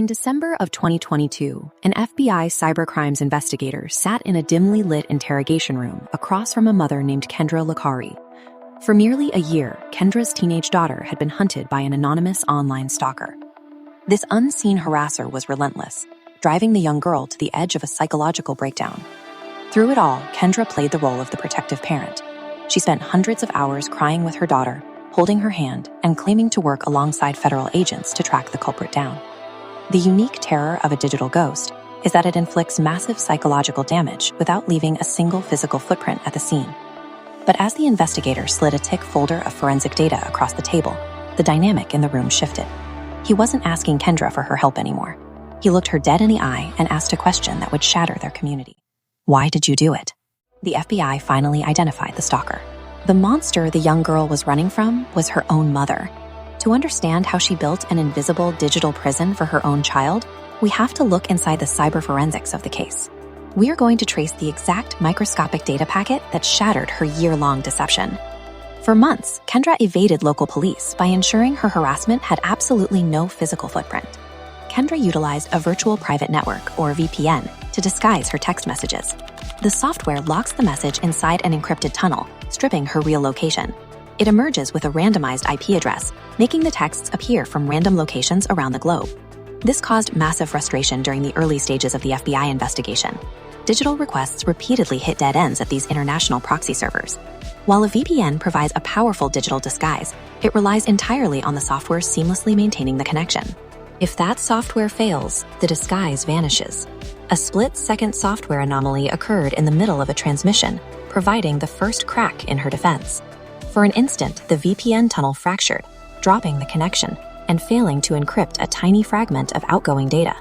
In December of 2022, an FBI cybercrimes investigator sat in a dimly lit interrogation room across from a mother named Kendra Licari. For nearly a year, Kendra's teenage daughter had been hunted by an anonymous online stalker. This unseen harasser was relentless, driving the young girl to the edge of a psychological breakdown. Through it all, Kendra played the role of the protective parent. She spent hundreds of hours crying with her daughter, holding her hand, and claiming to work alongside federal agents to track the culprit down. The unique terror of a digital ghost is that it inflicts massive psychological damage without leaving a single physical footprint at the scene. But as the investigator slid a thick folder of forensic data across the table, the dynamic in the room shifted. He wasn't asking Kendra for her help anymore. He looked her dead in the eye and asked a question that would shatter their community. Why did you do it? The FBI finally identified the stalker. The monster the young girl was running from was her own mother. To understand how she built an invisible digital prison for her own child, we have to look inside the cyber forensics of the case. We are going to trace the exact microscopic data packet that shattered her year-long deception. For months, Kendra evaded local police by ensuring her harassment had absolutely no physical footprint. Kendra utilized a virtual private network, or VPN, to disguise her text messages. The software locks the message inside an encrypted tunnel, stripping her real location. It emerges with a randomized IP address, making the texts appear from random locations around the globe. This caused massive frustration during the early stages of the FBI investigation. Digital requests repeatedly hit dead ends at these international proxy servers. While a VPN provides a powerful digital disguise, it relies entirely on the software seamlessly maintaining the connection. If that software fails, the disguise vanishes. A split-second software anomaly occurred in the middle of a transmission, providing the first crack in her defense. For an instant, the VPN tunnel fractured, dropping the connection and failing to encrypt a tiny fragment of outgoing data.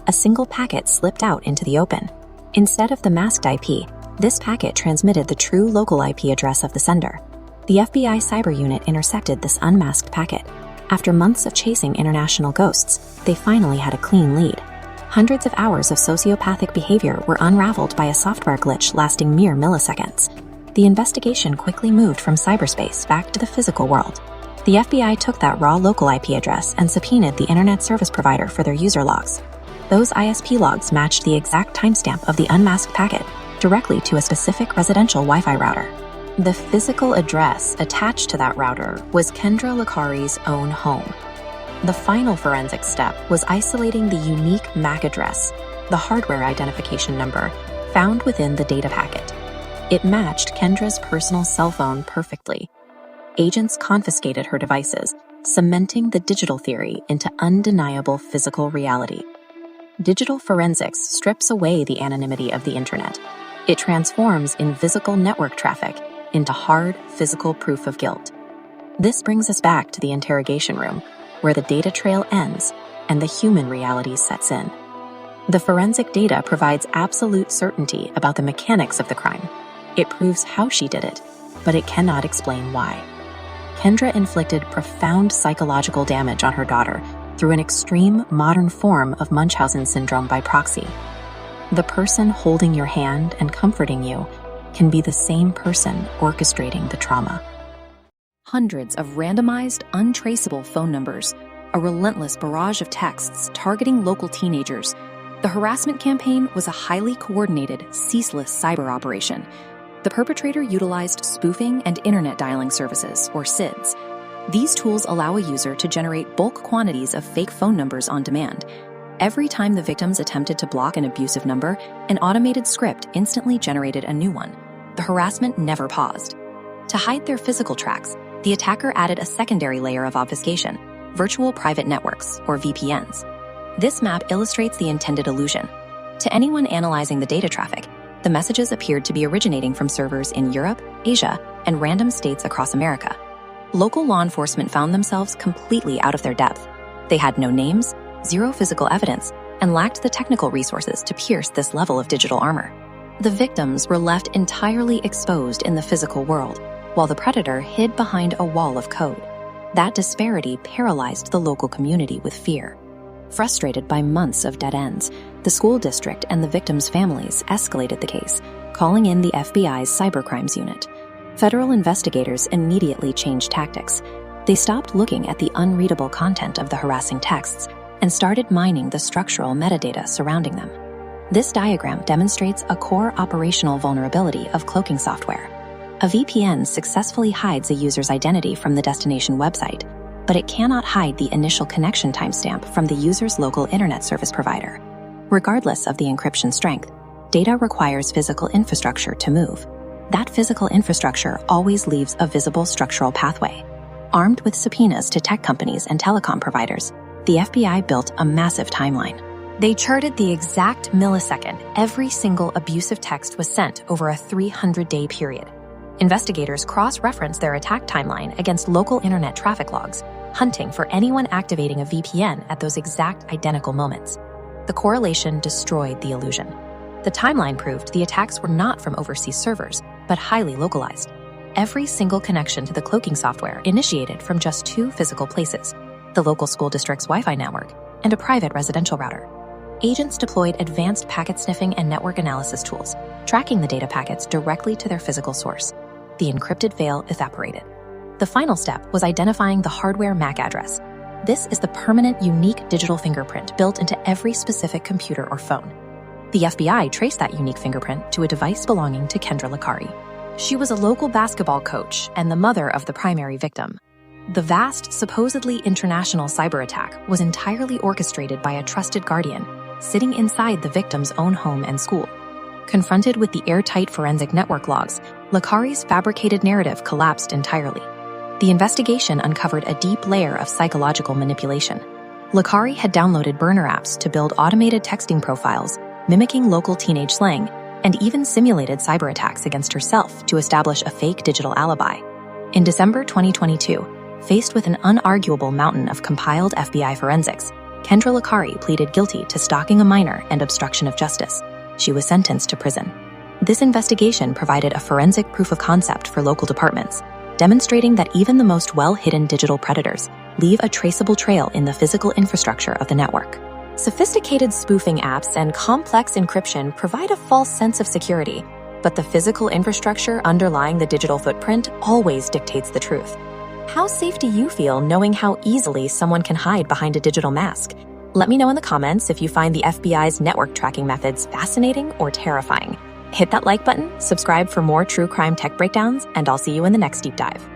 A single packet slipped out into the open. Instead of the masked IP, this packet transmitted the true local IP address of the sender. The FBI cyber unit intercepted this unmasked packet. After months of chasing international ghosts, they finally had a clean lead. Hundreds of hours of sociopathic behavior were unraveled by a software glitch lasting mere milliseconds. The investigation quickly moved from cyberspace back to the physical world. The FBI took that raw local IP address and subpoenaed the internet service provider for their user logs. Those ISP logs matched the exact timestamp of the unmasked packet directly to a specific residential Wi-Fi router. The physical address attached to that router was Kendra Licari's own home. The final forensic step was isolating the unique MAC address, the hardware identification number, found within the data packet. It matched Kendra's personal cell phone perfectly. Agents confiscated her devices, cementing the digital theory into undeniable physical reality. Digital forensics strips away the anonymity of the internet. It transforms invisible network traffic into hard, physical proof of guilt. This brings us back to the interrogation room, where the data trail ends and the human reality sets in. The forensic data provides absolute certainty about the mechanics of the crime. It proves how she did it, but it cannot explain why. Kendra inflicted profound psychological damage on her daughter through an extreme modern form of Munchausen syndrome by proxy. The person holding your hand and comforting you can be the same person orchestrating the trauma. Hundreds of randomized, untraceable phone numbers, a relentless barrage of texts targeting local teenagers. The harassment campaign was a highly coordinated, ceaseless cyber operation. The perpetrator utilized spoofing and internet dialing services, or SIDS. These tools allow a user to generate bulk quantities of fake phone numbers on demand. Every time the victims attempted to block an abusive number, an automated script instantly generated a new one. The harassment never paused. To hide their physical tracks, the attacker added a secondary layer of obfuscation, virtual private networks, or VPNs. This map illustrates the intended illusion. To anyone analyzing the data traffic, the messages appeared to be originating from servers in Europe, Asia, and random states across America. Local law enforcement found themselves completely out of their depth. They had no names, zero physical evidence, and lacked the technical resources to pierce this level of digital armor. The victims were left entirely exposed in the physical world, while the predator hid behind a wall of code. That disparity paralyzed the local community with fear. Frustrated by months of dead ends, the school district and the victims' families escalated the case, calling in the FBI's cybercrimes unit. Federal investigators immediately changed tactics. They stopped looking at the unreadable content of the harassing texts and started mining the structural metadata surrounding them. This diagram demonstrates a core operational vulnerability of cloaking software. A VPN successfully hides a user's identity from the destination website, but it cannot hide the initial connection timestamp from the user's local internet service provider. Regardless of the encryption strength, data requires physical infrastructure to move. That physical infrastructure always leaves a visible structural pathway. Armed with subpoenas to tech companies and telecom providers, the FBI built a massive timeline. They charted the exact millisecond every single abusive text was sent over a 300-day period. Investigators cross-referenced their attack timeline against local internet traffic logs, hunting for anyone activating a VPN at those exact identical moments. The correlation destroyed the illusion. The timeline proved the attacks were not from overseas servers, but highly localized. Every single connection to the cloaking software initiated from just 2 physical places: the local school district's Wi-Fi network and a private residential router. Agents deployed advanced packet sniffing and network analysis tools, tracking the data packets directly to their physical source. The encrypted veil evaporated. The final step was identifying the hardware MAC address. This is the permanent, unique digital fingerprint built into every specific computer or phone. The FBI traced that unique fingerprint to a device belonging to Kendra Licari. She was a local basketball coach and the mother of the primary victim. The vast, supposedly international cyber attack was entirely orchestrated by a trusted guardian, sitting inside the victim's own home and school. Confronted with the airtight forensic network logs, Licari's fabricated narrative collapsed entirely. The investigation uncovered a deep layer of psychological manipulation. Licari had downloaded burner apps to build automated texting profiles, mimicking local teenage slang, and even simulated cyber attacks against herself to establish a fake digital alibi. In December 2022, faced with an unarguable mountain of compiled FBI forensics, Kendra Licari pleaded guilty to stalking a minor and obstruction of justice. She was sentenced to prison. This investigation provided a forensic proof of concept for local departments, demonstrating that even the most well-hidden digital predators leave a traceable trail in the physical infrastructure of the network. Sophisticated spoofing apps and complex encryption provide a false sense of security, but the physical infrastructure underlying the digital footprint always dictates the truth. How safe do you feel knowing how easily someone can hide behind a digital mask? Let me know in the comments if you find the FBI's network tracking methods fascinating or terrifying. Hit that like button, subscribe for more true crime tech breakdowns, and I'll see you in the next deep dive.